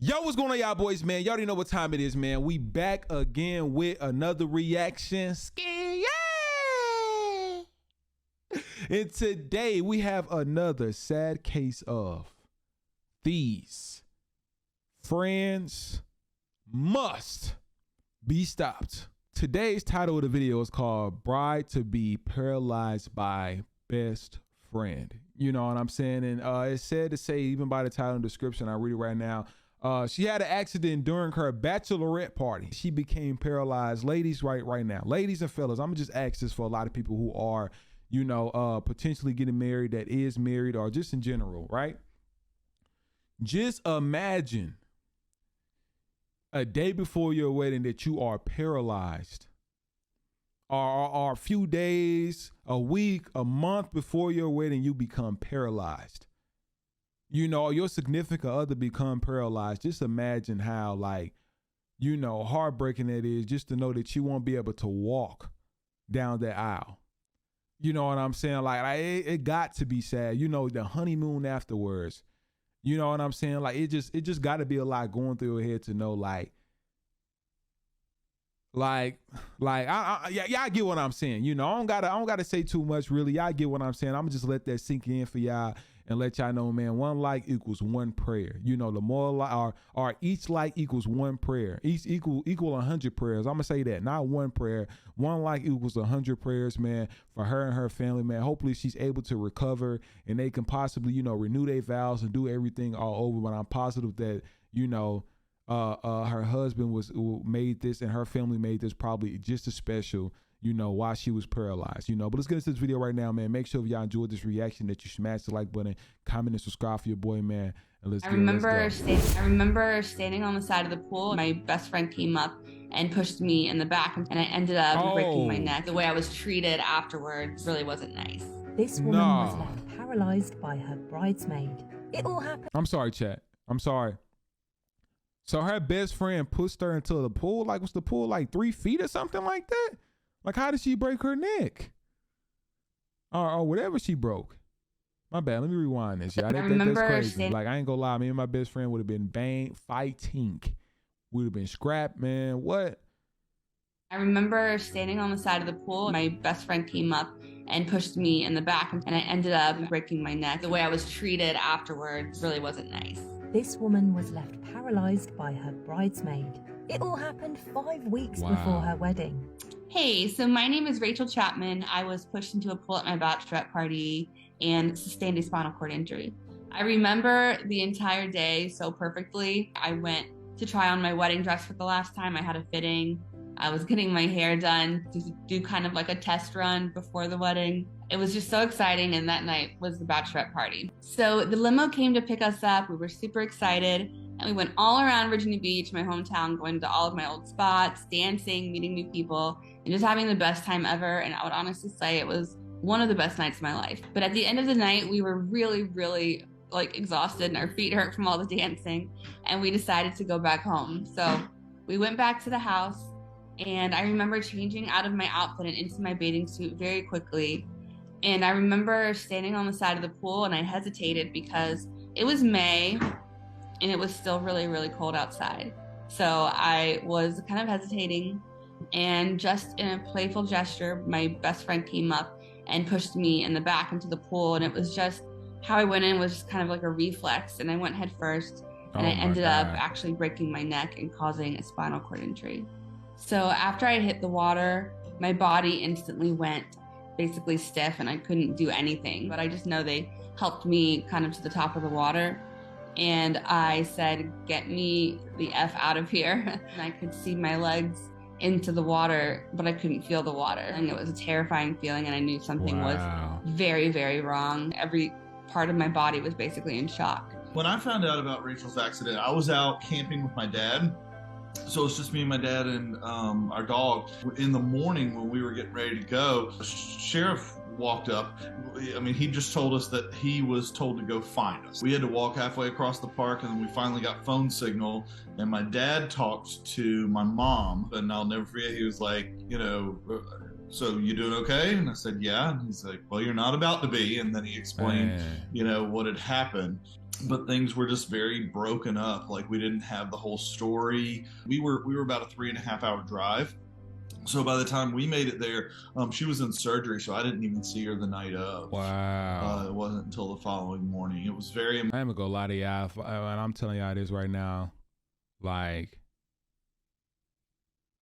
Yo, what's going on, y'all boys, man? Y'all already know what time it is, man. We back again with another reaction. Ski, yeah! And today we have another sad case of these friends must be stopped. Today's title of the video is called Bride to Be Paralyzed by Best Friend. You know what I'm saying? And it's sad to say, even by the title and description, I read it right now. She had an accident during her bachelorette party. She became paralyzed. Ladies, right now, ladies and fellas, I'm gonna just ask this for a lot of people who are, you know, potentially getting married, that is married, or just in general, right? Just imagine a day before your wedding that you are paralyzed, or a few days, a week, a month before your wedding, you become paralyzed. You know, your significant other become paralyzed. Just imagine how, like, you know, heartbreaking that is, just to know that you won't be able to walk down that aisle. You know what I'm saying? Like, it got to be sad. You know, the honeymoon afterwards. You know what I'm saying? Like, it just got to be a lot going through your head to know, y'all get what I'm saying. You know, I don't gotta say too much, really. Y'all get what I'm saying. I'm gonna just let that sink in for y'all and let y'all know, man, one like equals one prayer. You know, the more like, or each like equals one prayer. Each equal 100 prayers. I'm gonna say that, not one prayer. One like equals 100 prayers, man, for her and her family, man. Hopefully she's able to recover and they can possibly, you know, renew their vows and do everything all over. But I'm positive that, you know, her husband made this, and her family made this probably just as special, you know, while she was paralyzed, you know. But let's get into this video right now, man. Make sure if y'all enjoyed this reaction that you smash the like button, comment and subscribe for your boy, man. And let's I remember standing on the side of the pool. My best friend came up and pushed me in the back, and I ended up breaking my neck. The way I was treated afterwards really wasn't nice. This woman was left paralyzed by her bridesmaid. It all happened. I'm sorry, chat. I'm sorry. So her best friend pushed her into the pool. Like, was the pool like 3 feet or something like that? Like, how did she break her neck? Or whatever she broke. My bad. Let me rewind this. Yeah, that's crazy. Like, I ain't gonna lie. Me and my best friend would have been fighting. Would have been scrapped, man. What? I remember standing on the side of the pool. My best friend came up and pushed me in the back, and I ended up breaking my neck. The way I was treated afterwards really wasn't nice. This woman was left paralyzed by her bridesmaid. It all happened 5 weeks before her wedding. Hey, so my name is Rachel Chapman. I was pushed into a pool at my bachelorette party and sustained a spinal cord injury. I remember the entire day so perfectly. I went to try on my wedding dress for the last time. I had a fitting. I was getting my hair done to do kind of like a test run before the wedding. It was just so exciting, and that night was the bachelorette party. So the limo came to pick us up. We were super excited, and we went all around Virginia Beach, my hometown, going to all of my old spots, dancing, meeting new people, and just having the best time ever. And I would honestly say it was one of the best nights of my life. But at the end of the night, we were really, really like exhausted, and our feet hurt from all the dancing, and we decided to go back home. So we went back to the house, and I remember changing out of my outfit and into my bathing suit very quickly. And I remember standing on the side of the pool, and I hesitated because it was May and it was still really, really cold outside. So I was kind of hesitating, and just in a playful gesture, my best friend came up and pushed me in the back into the pool. And it was just how I went in was just kind of like a reflex, and I went head first, and I ended up actually breaking my neck and causing a spinal cord injury. So after I hit the water, my body instantly went basically stiff, and I couldn't do anything. But I just know they helped me kind of to the top of the water. And I said, get me the F out of here. And I could see my legs into the water, but I couldn't feel the water. And it was a terrifying feeling, and I knew something was very, very wrong. Every part of my body was basically in shock. When I found out about Rachel's accident, I was out camping with my dad. So it's just me and my dad and our dog. In the morning when we were getting ready to go, the sheriff walked up. I mean, he just told us that he was told to go find us. We had to walk halfway across the park, and then we finally got phone signal, and my dad talked to my mom, and I'll never forget, he was like, you know, so you doing okay? And I said, yeah. And he's like, well, you're not about to be. And then he explained, you know, what had happened. but things were just very broken up. Like, we didn't have the whole story. We were about a 3.5 hour drive. So by the time we made it there, she was in surgery, so I didn't even see her the night of. Wow. It wasn't until the following morning. It was very. I ain't gonna go lie to y'all, and I'm telling y'all this right now. Like,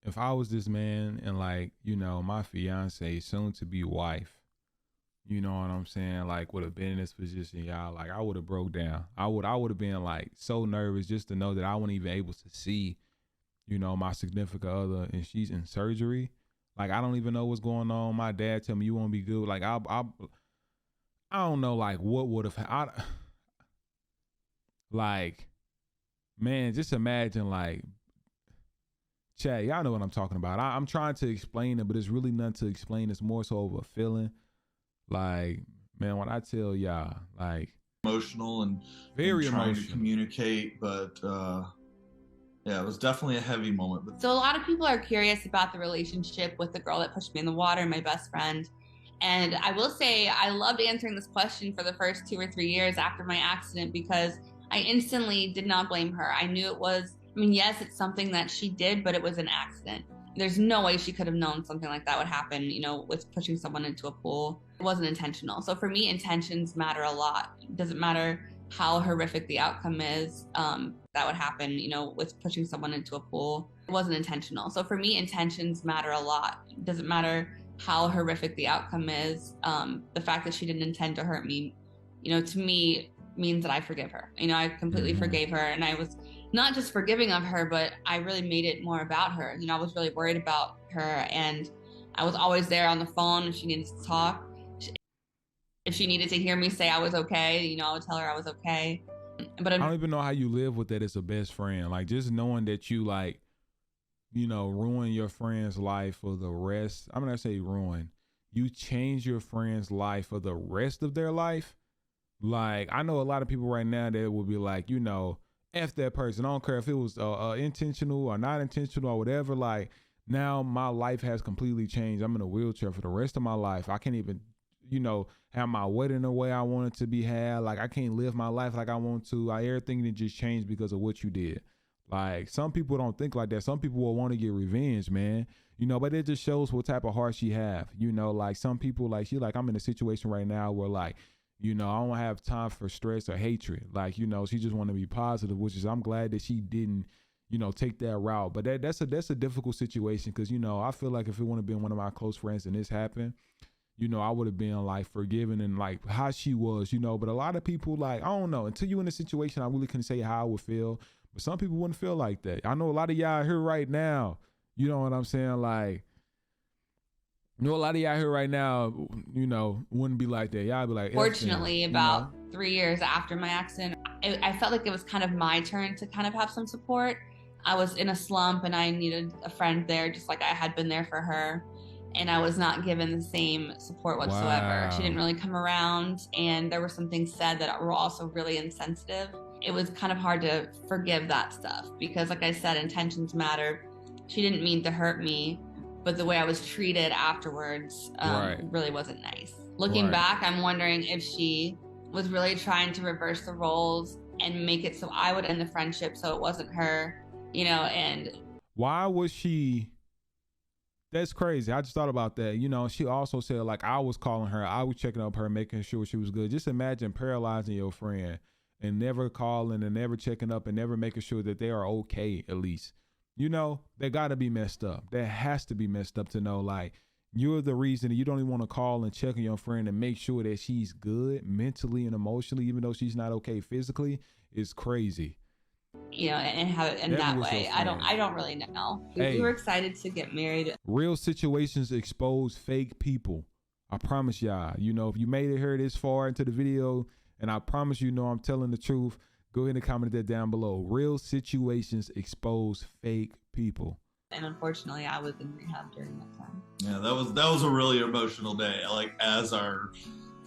if I was this man and, like, you know, my fiance, soon to be wife, you know what I'm saying, like, would have been in this position, y'all, like, I would have broke down. I would have been, like, so nervous just to know that I wasn't even able to see, you know, my significant other, and she's in surgery. Like, I don't even know what's going on. My dad tell me you won't be good. Like, I don't know, like, what would have, like, man, just imagine, like, Chad, y'all know what I'm talking about. I'm trying to explain it, but it's really nothing to explain. It's more so of a feeling. Like, man, when I tell y'all, like, emotional and very trying emotional to communicate, but yeah, it was definitely a heavy moment. But So a lot of people are curious about the relationship with the girl that pushed me in the water, my best friend. And I will say I loved answering this question for the first 2 or 3 years after my accident, because I instantly did not blame her. I knew it was, I mean, yes, it's something that she did, but it was an accident. There's no way she could have known something like that would happen, you know, with pushing someone into a pool. It wasn't intentional. So for me, intentions matter a lot. It doesn't matter how horrific the outcome is, that would happen, you know, with pushing someone into a pool. It wasn't intentional. So for me, intentions matter a lot. It doesn't matter how horrific the outcome is. The fact that she didn't intend to hurt me, you know, to me means that I forgive her. You know, I completely forgave her, and I was not just forgiving of her, but I really made it more about her. You know, I was really worried about her, and I was always there on the phone if she needed to talk. If she needed to hear me say I was okay, you know, I would tell her I was okay. But I don't even know how you live with that as a best friend. Like, just knowing that you, like, you know, ruin your friend's life for the rest. I'm gonna say ruin. You change your friend's life for the rest of their life. Like, I know a lot of people right now that will be like, you know, F that person. I don't care if it was intentional or not intentional or whatever. Like, now my life has completely changed. I'm in a wheelchair for the rest of my life. I can't even, you know, have my wedding the way I want it to be had. Like, I can't live my life like I want to. Everything that just changed because of what you did. Like, some people don't think like that. Some people will want to get revenge, man. You know, but it just shows what type of heart she have. You know, like, some people, like, she like, I'm in a situation right now where, like, you know, I don't have time for stress or hatred. Like, you know, she just want to be positive, which is, I'm glad that she didn't, you know, take that route. But that's a difficult situation, because, you know, I feel like if it would have been one of my close friends and this happened, you know, I would have been, like, forgiving and, like, how she was, you know. But a lot of people, like, I don't know, until you in a situation, I really couldn't say how I would feel. But some people wouldn't feel like that. I know a lot of y'all here right now, you know what I'm saying? Like, you know, a lot of y'all here right now, you know, wouldn't be like that. Y'all be like, fortunately, about 3 years after my accident, I felt like it was kind of my turn to kind of have some support. I was in a slump and I needed a friend there, just like I had been there for her. And I was not given the same support whatsoever. Wow. She didn't really come around, and there were some things said that were also really insensitive. It was kind of hard to forgive that stuff because, like I said, intentions matter. She didn't mean to hurt me, but the way I was treated afterwards really wasn't nice. Looking back, I'm wondering if she was really trying to reverse the roles and make it so I would end the friendship so it wasn't her, you know, and... Why was she... That's crazy. I just thought about that. You know, she also said, like, I was calling her, I was checking up her, making sure she was good. Just imagine paralyzing your friend and never calling and never checking up and never making sure that they are okay, at least. You know, they got to be messed up. That has to be messed up to know, like, you're the reason that you don't even want to call and check on your friend and make sure that she's good mentally and emotionally, even though she's not okay physically, is crazy. You know, and how in that way, I don't really know. We were excited to get married. Real situations expose fake people. I promise y'all. You know, if you made it here this far into the video, and I promise you know I'm telling the truth, go ahead and comment that down below. Real situations expose fake people. And unfortunately, I was in rehab during that time. Yeah, that was a really emotional day. Like, as our,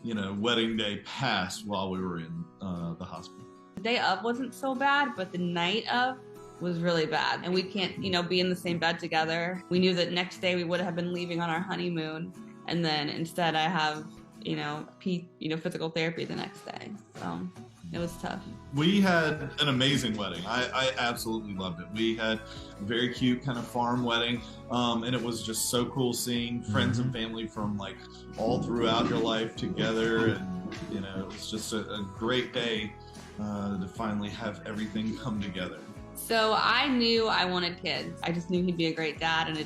you know, wedding day passed while we were in the hospital. The day of wasn't so bad, but the night of was really bad. And we can't, you know, be in the same bed together. We knew that next day we would have been leaving on our honeymoon. And then instead I have, you know, physical therapy the next day. So It was tough. We had an amazing wedding. I absolutely loved it. We had a very cute kind of farm wedding, and it was just so cool seeing friends and family from like all throughout your life together, and you know, it was just a great day to finally have everything come together. So I knew I wanted kids. I just knew he'd be a great dad, and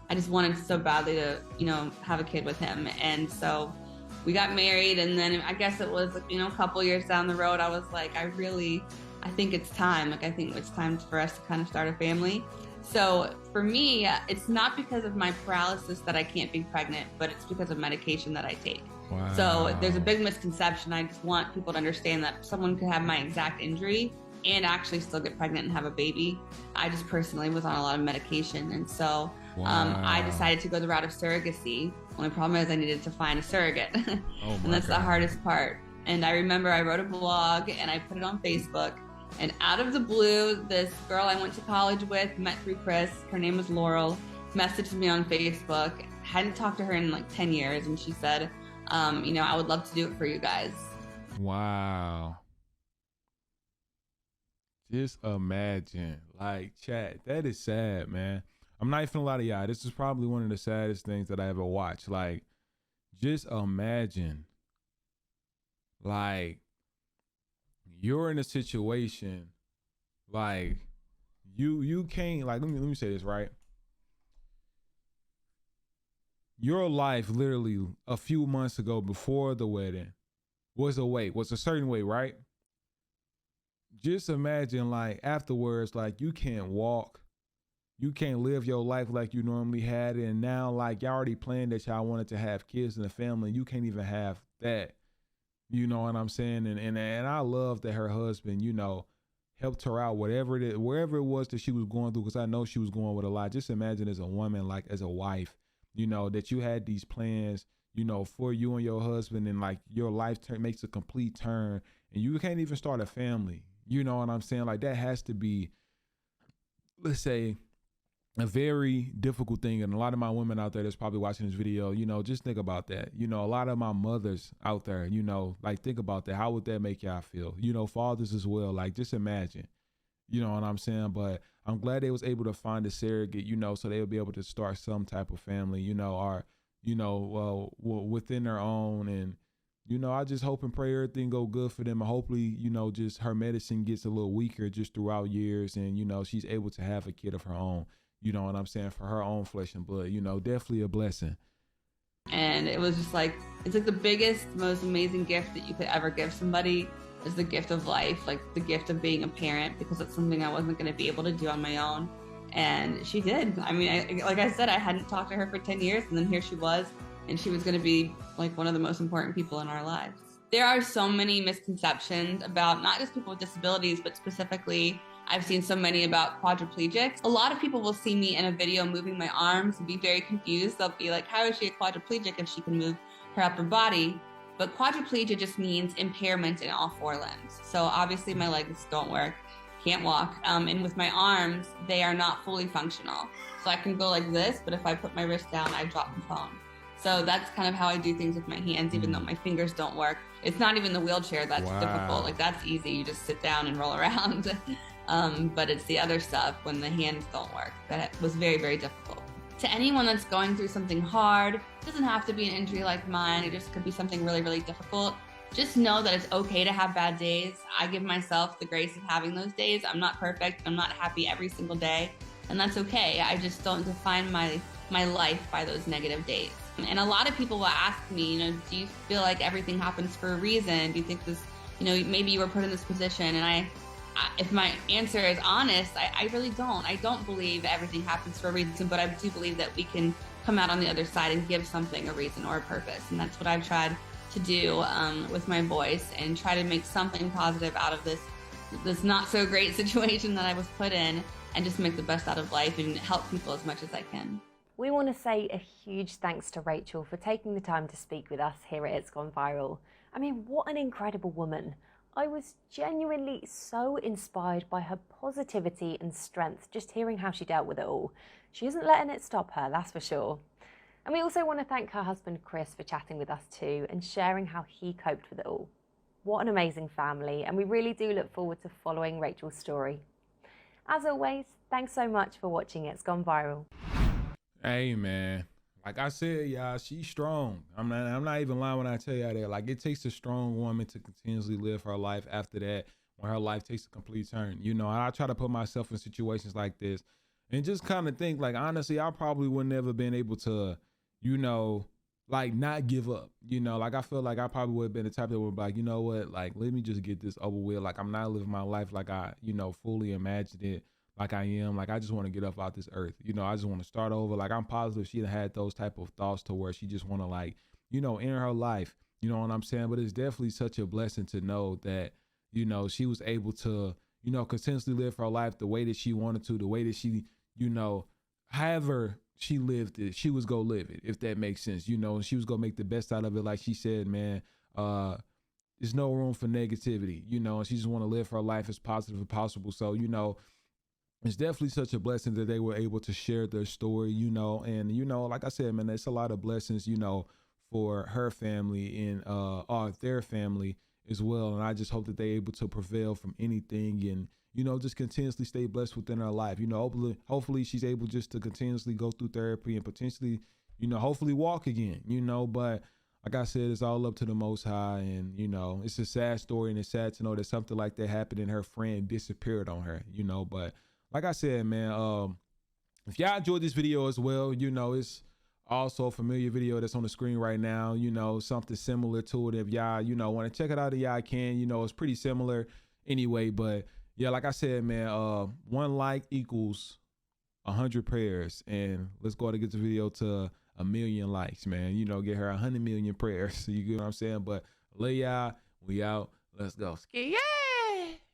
I just wanted so badly to, you know, have a kid with him. And so we got married, and then I guess it was, you know, a couple years down the road, I was like, I think it's time. Like, I think it's time for us to kind of start a family. So for me, it's not because of my paralysis that I can't be pregnant, but it's because of medication that I take. Wow. So there's a big misconception. I just want people to understand that someone could have my exact injury and actually still get pregnant and have a baby. I just personally was on a lot of medication. And so I decided to go the route of surrogacy. Only problem is I needed to find a surrogate. And that's the hardest part. And I remember I wrote a blog and I put it on Facebook. And out of the blue, this girl I went to college with, met through Chris, her name was Laurel, messaged me on Facebook. Hadn't talked to her in like 10 years. And she said, you know, I would love to do it for you guys. Wow. Just imagine, like, chat, that is sad, man. I'm not even gonna lie to y'all. This is probably one of the saddest things that I ever watched. Like, just imagine, like, you're in a situation, like, you can't, like, let me say this, right? Your life literally a few months ago before the wedding was a certain way, right? Just imagine, like, afterwards, like, you can't walk. You can't live your life like you normally had it. And now, like, y'all already planned that y'all wanted to have kids in the family. You can't even have that. You know what I'm saying? And I love that her husband, you know, helped her out, wherever it was that she was going through, because I know she was going with a lot. Just imagine as a woman, like, as a wife, you know, that you had these plans, you know, for you and your husband, and like your life makes a complete turn and you can't even start a family. You know what I'm saying? Like, that has to be, let's say, a very difficult thing. And a lot of my women out there that's probably watching this video, you know, just think about that. You know, a lot of my mothers out there, you know, like, think about that. How would that make y'all feel? You know, fathers as well. Like, just imagine, you know what I'm saying? But I'm glad they was able to find a surrogate, you know, so they'll be able to start some type of family, you know, or, you know, within their own. And, you know, I just hope and pray everything go good for them. And hopefully, you know, just her medicine gets a little weaker just throughout years. And, you know, she's able to have a kid of her own, you know what I'm saying, for her own flesh and blood, you know, definitely a blessing. And it was just like, it's like the biggest, most amazing gift that you could ever give somebody is the gift of life, like the gift of being a parent, because it's something I wasn't going to be able to do on my own. And she did. I mean, like I said, I hadn't talked to her for 10 years, and then here she was. And she was going to be like one of the most important people in our lives. There are so many misconceptions about not just people with disabilities, but specifically, I've seen so many about quadriplegics. A lot of people will see me in a video moving my arms and be very confused. They'll be like, how is she a quadriplegic if she can move her upper body? But quadriplegia just means impairment in all four limbs. So obviously my legs don't work, can't walk. And with my arms, they are not fully functional. So I can go like this, but if I put my wrist down, I drop the phone. So that's kind of how I do things with my hands, even though my fingers don't work. It's not even the wheelchair that's difficult. Like, that's easy. You just sit down and roll around. But it's the other stuff when the hands don't work that was very, very difficult. To anyone that's going through something hard, it doesn't have to be an injury like mine. It just could be something really, really difficult. Just know that it's okay to have bad days. I give myself the grace of having those days. I'm not perfect. I'm not happy every single day. And that's okay. I just don't define my life by those negative days. And a lot of people will ask me, you know, do you feel like everything happens for a reason? Do you think this, you know, maybe you were put in this position? And if my answer is honest, I really don't. I don't believe everything happens for a reason, but I do believe that we can come out on the other side and give something a reason or a purpose. And that's what I've tried to do with my voice, and try to make something positive out of this not so great situation that I was put in, and just make the best out of life and help people as much as I can. We want to say a huge thanks to Rachel for taking the time to speak with us here at It's Gone Viral. I mean, what an incredible woman. I was genuinely so inspired by her positivity and strength, just hearing how she dealt with it all. She isn't letting it stop her, that's for sure. And we also want to thank her husband Chris for chatting with us too and sharing how he coped with it all. what an amazing family, and we really do look forward to following Rachel's story. As always, thanks so much for watching It's Gone Viral. Hey, man. Like I said, y'all, she's strong. I'm not even lying when I tell y'all that. Like, it takes a strong woman to continuously live her life after that, when her life takes a complete turn. You know, I try to put myself in situations like this and just kind of think, like, honestly, I probably would never been able to, you know, like, not give up. You know, like, I feel like I probably would have been the type that would be like, you know what, like, let me just get this over with. Like, I'm not living my life like I, you know, fully imagined it. Like I am, like, I just want to get up out this earth. You know, I just want to start over. Like, I'm positive she had those type of thoughts to where she just want to, like, you know, end her life. You know what I'm saying? But it's definitely such a blessing to know that, you know, she was able to, you know, continuously live her life the way that she wanted to, the way that she, you know, however she lived it, she was gonna live it, if that makes sense. You know, and she was gonna make the best out of it. Like she said, man, there's no room for negativity, you know, and she just want to live her life as positive as possible. So, you know, it's definitely such a blessing that they were able to share their story, you know, and, you know, like I said, man, it's a lot of blessings, you know, for her family and their family as well. And I just hope that they're able to prevail from anything and, you know, just continuously stay blessed within her life. You know, hopefully she's able just to continuously go through therapy and potentially, you know, hopefully walk again, you know, but like I said, it's all up to the Most High. And, you know, it's a sad story and it's sad to know that something like that happened and her friend disappeared on her, you know, but like I said, man, if y'all enjoyed this video as well, you know, it's also a familiar video that's on the screen right now, you know, something similar to it. If y'all, you know, want to check it out, y'all can, you know, it's pretty similar anyway. But yeah, like I said, man, 1 like equals 100 prayers. And let's go to get the video to 1 million likes, man. You know, get her 100 million prayers. So you get what I'm saying? But lay y'all, we out. Let's go. Ski.